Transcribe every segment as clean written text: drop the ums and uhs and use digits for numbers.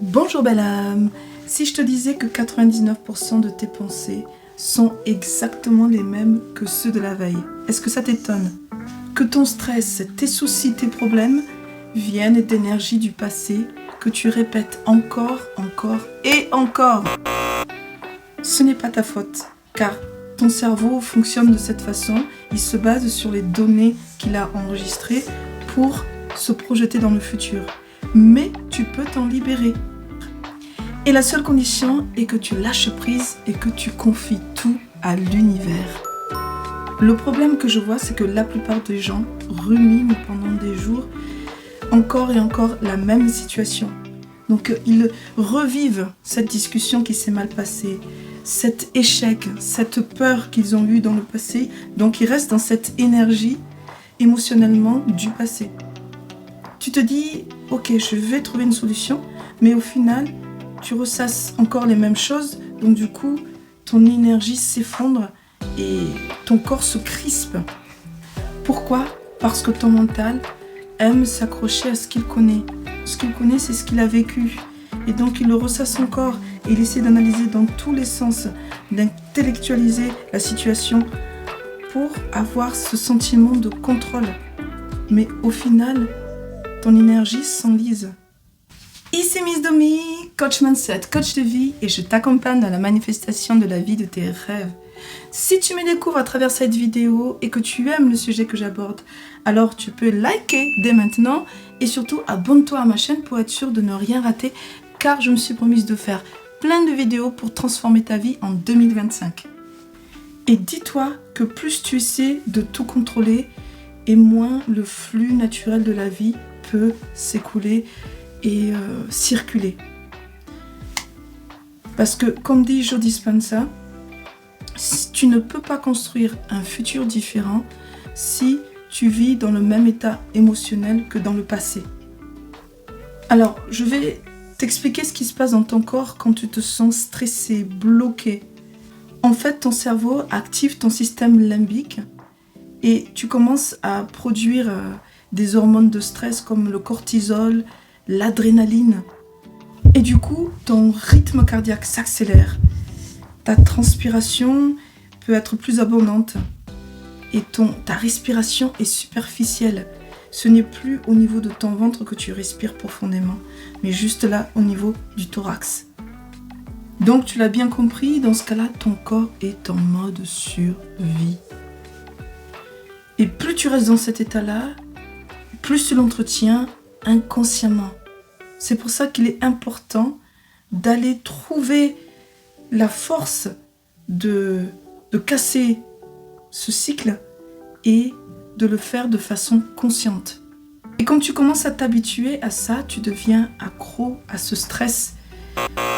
Bonjour belle âme. Si je te disais que 99% de tes pensées sont exactement les mêmes que ceux de la veille, est-ce que ça t'étonne? Que ton stress, tes soucis, tes problèmes viennent d'énergie du passé que tu répètes encore et encore. Ce n'est pas ta faute, car ton cerveau fonctionne de cette façon. Il se base sur les données qu'il a enregistrées pour se projeter dans le futur. Mais tu peux t'en libérer. Et la seule condition est que tu lâches prise et que tu confies tout à l'univers. Le problème que je vois, c'est que la plupart des gens ruminent pendant des jours encore et encore la même situation. Donc ils revivent cette discussion qui s'est mal passée, cet échec, cette peur qu'ils ont eue dans le passé. Donc ils restent dans cette énergie émotionnellement du passé. Tu te dis, ok, je vais trouver une solution, mais au final, tu ressasses encore les mêmes choses. Donc du coup, ton énergie s'effondre et ton corps se crispe. Pourquoi? Parce que ton mental aime s'accrocher à ce qu'il connaît. Ce qu'il connaît, c'est ce qu'il a vécu. Et donc, il le ressasse encore. Et il essaie d'analyser dans tous les sens, d'intellectualiser la situation pour avoir ce sentiment de contrôle. Mais au final, ton énergie s'enlise. Ici Miss Domi, coach mindset, coach de vie, et je t'accompagne dans la manifestation de la vie de tes rêves. Si tu me découvres à travers cette vidéo et que tu aimes le sujet que j'aborde, alors tu peux liker dès maintenant et surtout abonne-toi à ma chaîne pour être sûr de ne rien rater, car je me suis promise de faire plein de vidéos pour transformer ta vie en 2025. Et dis-toi que plus tu essaies de tout contrôler, et moins le flux naturel de la vie peut s'écouler et circuler. Parce que, comme dit Joe Dispenza, tu ne peux pas construire un futur différent si tu vis dans le même état émotionnel que dans le passé. Alors, je vais t'expliquer ce qui se passe dans ton corps quand tu te sens stressé, bloqué. En fait, ton cerveau active ton système limbique et tu commences à produire des hormones de stress comme le cortisol, l'adrénaline. Et du coup, ton rythme cardiaque s'accélère. Ta transpiration peut être plus abondante et ta respiration est superficielle. Ce n'est plus au niveau de ton ventre que tu respires profondément, mais juste là, au niveau du thorax. Donc, tu l'as bien compris, dans ce cas-là, ton corps est en mode survie. Et plus tu restes dans cet état-là, plus tu l'entretiens inconsciemment. C'est pour ça qu'il est important d'aller trouver la force de casser ce cycle et de le faire de façon consciente. Et quand tu commences à t'habituer à ça, tu deviens accro à ce stress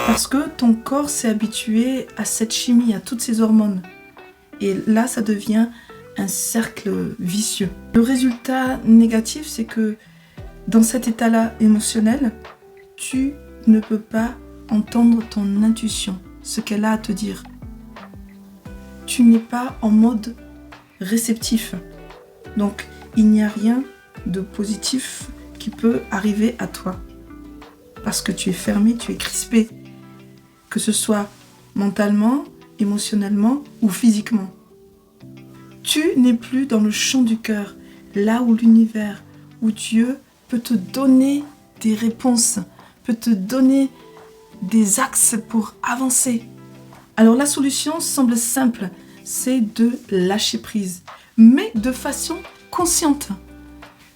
parce que ton corps s'est habitué à cette chimie, à toutes ces hormones. Et là, ça devient un cercle vicieux. Le résultat négatif, c'est que dans cet état-là émotionnel, tu ne peux pas entendre ton intuition, ce qu'elle a à te dire. Tu n'es pas en mode réceptif. Donc, il n'y a rien de positif qui peut arriver à toi. Parce que tu es fermé, tu es crispé. Que ce soit mentalement, émotionnellement ou physiquement. Tu n'es plus dans le champ du cœur, là où l'univers, où Dieu peut te donner des réponses, peut te donner des axes pour avancer. Alors la solution semble simple, c'est de lâcher prise, mais de façon consciente.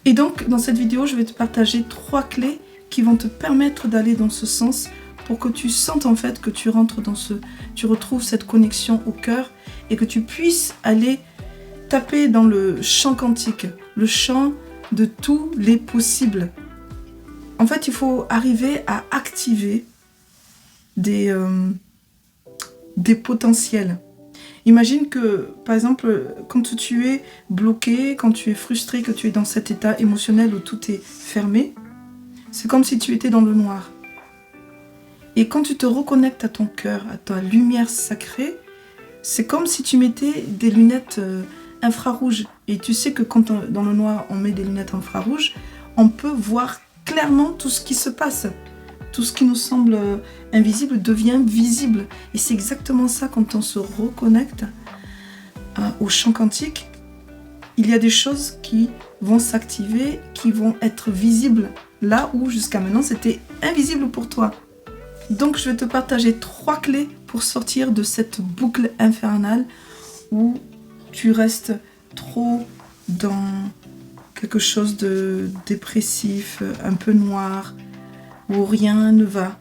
Et donc dans cette vidéo, je vais te partager 3 clés qui vont te permettre d'aller dans ce sens pour que tu sentes en fait que tu rentres tu retrouves cette connexion au cœur et que tu puisses aller taper dans le champ quantique, le champ de tous les possibles. En fait, il faut arriver à activer des potentiels. Imagine que, par exemple, quand tu es bloqué, quand tu es frustré, que tu es dans cet état émotionnel où tout est fermé, c'est comme si tu étais dans le noir. Et quand tu te reconnectes à ton cœur, à ta lumière sacrée, c'est comme si tu mettais des lunettes infrarouges. Et tu sais que quand dans le noir, on met des lunettes infrarouges, on peut voir clairement tout ce qui se passe. Tout ce qui nous semble invisible devient visible. Et c'est exactement ça quand on se reconnecte au champ quantique. Il y a des choses qui vont s'activer, qui vont être visibles là où jusqu'à maintenant c'était invisible pour toi. Donc je vais te partager 3 clés pour sortir de cette boucle infernale où tu restes trop dans quelque chose de dépressif, un peu noir, où rien ne va.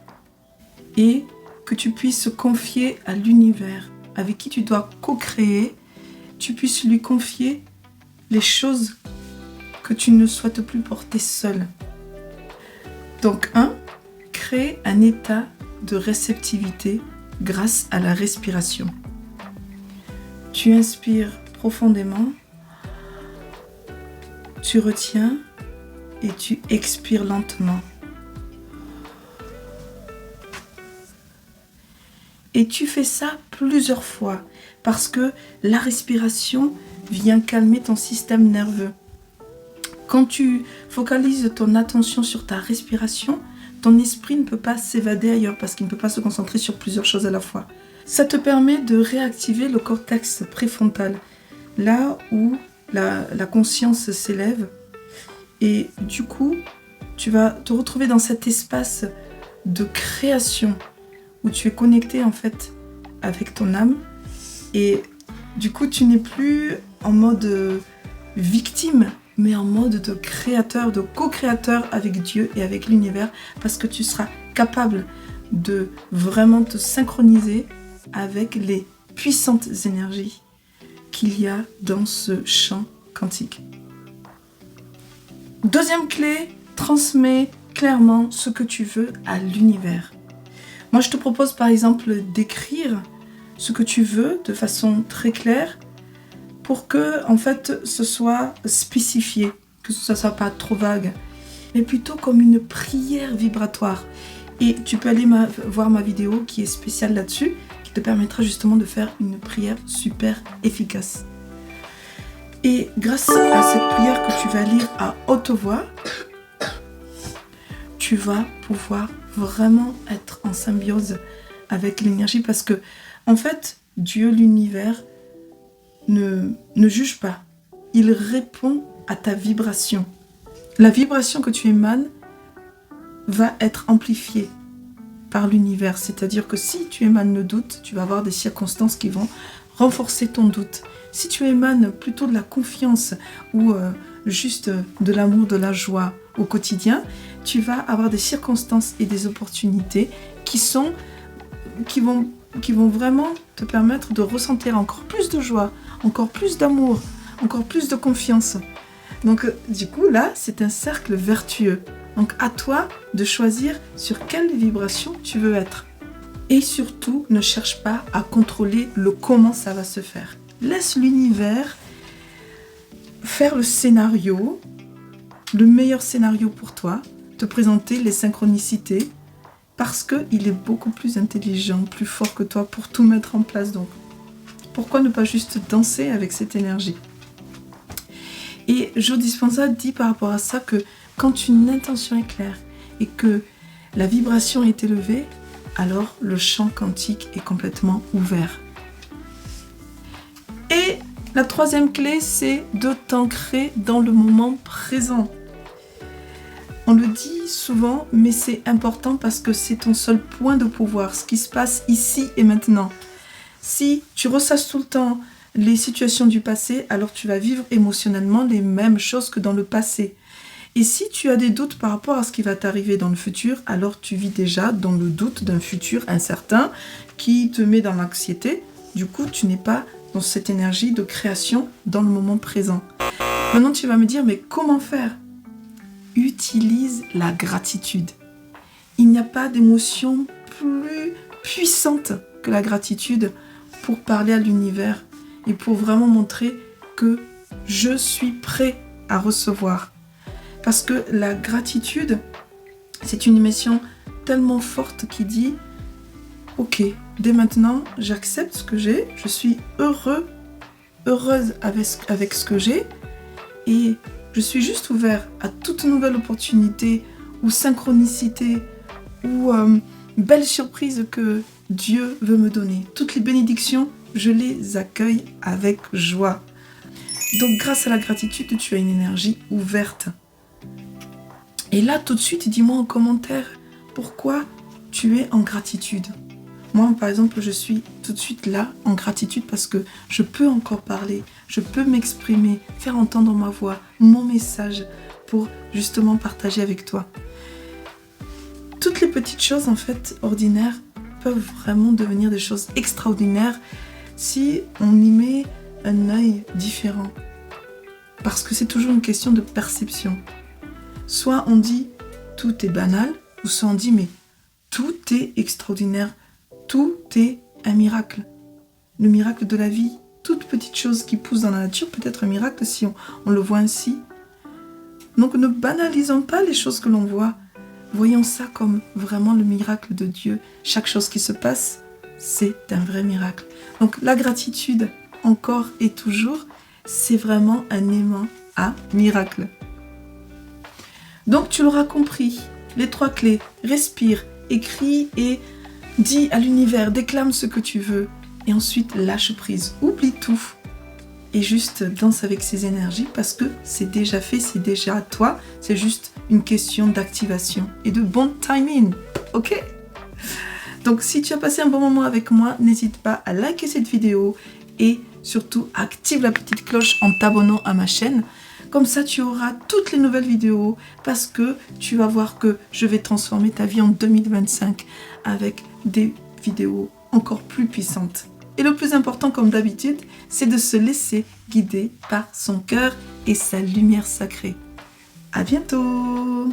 Et que tu puisses confier à l'univers avec qui tu dois co-créer, tu puisses lui confier les choses que tu ne souhaites plus porter seul. Donc 1, crée un état de réceptivité grâce à la respiration. Tu inspires profondément, tu retiens et tu expires lentement. Et tu fais ça plusieurs fois parce que la respiration vient calmer ton système nerveux. Quand tu focalises ton attention sur ta respiration, ton esprit ne peut pas s'évader ailleurs parce qu'il ne peut pas se concentrer sur plusieurs choses à la fois. Ça te permet de réactiver le cortex préfrontal, là où la conscience s'élève. Et du coup, tu vas te retrouver dans cet espace de création où tu es connecté en fait avec ton âme. Et du coup, tu n'es plus en mode victime, mais en mode de créateur, de co-créateur avec Dieu et avec l'univers, parce que tu seras capable de vraiment te synchroniser avec les puissantes énergies qu'il y a dans ce champ quantique. Deuxième clé, transmets clairement ce que tu veux à l'univers. Moi, je te propose par exemple d'écrire ce que tu veux de façon très claire pour que en fait ce soit spécifié, que ce ne soit pas trop vague, mais plutôt comme une prière vibratoire. Et tu peux aller voir ma vidéo qui est spéciale là-dessus, qui te permettra justement de faire une prière super efficace. Et grâce à cette prière que tu vas lire à haute voix, tu vas pouvoir vraiment être en symbiose avec l'énergie parce que en fait, Dieu, l'univers, ne juge pas. Il répond à ta vibration. La vibration que tu émanes va être amplifiée par l'univers. C'est-à-dire que si tu émanes le doute, tu vas avoir des circonstances qui vont renforcer ton doute. Si tu émanes plutôt de la confiance ou juste de l'amour, de la joie au quotidien, tu vas avoir des circonstances et des opportunités qui vont vraiment te permettre de ressentir encore plus de joie, encore plus d'amour, encore plus de confiance. Donc du coup là, c'est un cercle vertueux. Donc à toi de choisir sur quelle vibration tu veux être. Et surtout, ne cherche pas à contrôler le comment ça va se faire. Laisse l'univers faire le scénario, le meilleur scénario pour toi, te présenter les synchronicités, parce qu'il est beaucoup plus intelligent, plus fort que toi pour tout mettre en place. Donc, pourquoi ne pas juste danser avec cette énergie? Et Joe Dispenza dit par rapport à ça que quand une intention est claire et que la vibration est élevée, alors le champ quantique est complètement ouvert. Et la troisième clé, c'est de t'ancrer dans le moment présent. On le dit souvent, mais c'est important parce que c'est ton seul point de pouvoir, ce qui se passe ici et maintenant. Si tu ressasses tout le temps les situations du passé, alors tu vas vivre émotionnellement les mêmes choses que dans le passé. Et si tu as des doutes par rapport à ce qui va t'arriver dans le futur, alors tu vis déjà dans le doute d'un futur incertain qui te met dans l'anxiété. Du coup, tu n'es pas dans cette énergie de création dans le moment présent. Maintenant, tu vas me dire, mais comment faire? Utilise la gratitude. Il n'y a pas d'émotion plus puissante que la gratitude pour parler à l'univers et pour vraiment montrer que je suis prêt à recevoir. Parce que la gratitude, c'est une émotion tellement forte qui dit « Ok, dès maintenant, j'accepte ce que j'ai, je suis heureuse avec ce que j'ai et je suis juste ouvert à toute nouvelle opportunité ou synchronicité ou belle surprise que Dieu veut me donner. Toutes les bénédictions, je les accueille avec joie. Donc grâce à la gratitude, tu as une énergie ouverte. Et là, tout de suite, dis-moi en commentaire pourquoi tu es en gratitude. Moi, par exemple, je suis tout de suite là en gratitude parce que je peux encore parler, je peux m'exprimer, faire entendre ma voix, mon message pour justement partager avec toi. Toutes les petites choses en fait ordinaires peuvent vraiment devenir des choses extraordinaires si on y met un œil différent. Parce que c'est toujours une question de perception. Soit on dit tout est banal, ou soit on dit mais tout est extraordinaire. Tout est un miracle. Le miracle de la vie, toute petite chose qui pousse dans la nature peut être un miracle si on le voit ainsi. Donc ne banalisons pas les choses que l'on voit. Voyons ça comme vraiment le miracle de Dieu. Chaque chose qui se passe, c'est un vrai miracle. Donc la gratitude, encore et toujours, c'est vraiment un aimant à miracle. Donc tu l'auras compris, les 3 clés, respire, écris et dis à l'univers, déclame ce que tu veux et ensuite lâche prise, oublie tout et juste danse avec ces énergies parce que c'est déjà fait, c'est déjà à toi, c'est juste une question d'activation et de bon timing, ok? Donc si tu as passé un bon moment avec moi, n'hésite pas à liker cette vidéo et surtout active la petite cloche en t'abonnant à ma chaîne. Comme ça, tu auras toutes les nouvelles vidéos parce que tu vas voir que je vais transformer ta vie en 2025 avec des vidéos encore plus puissantes. Et le plus important, comme d'habitude, c'est de se laisser guider par son cœur et sa lumière sacrée. À bientôt!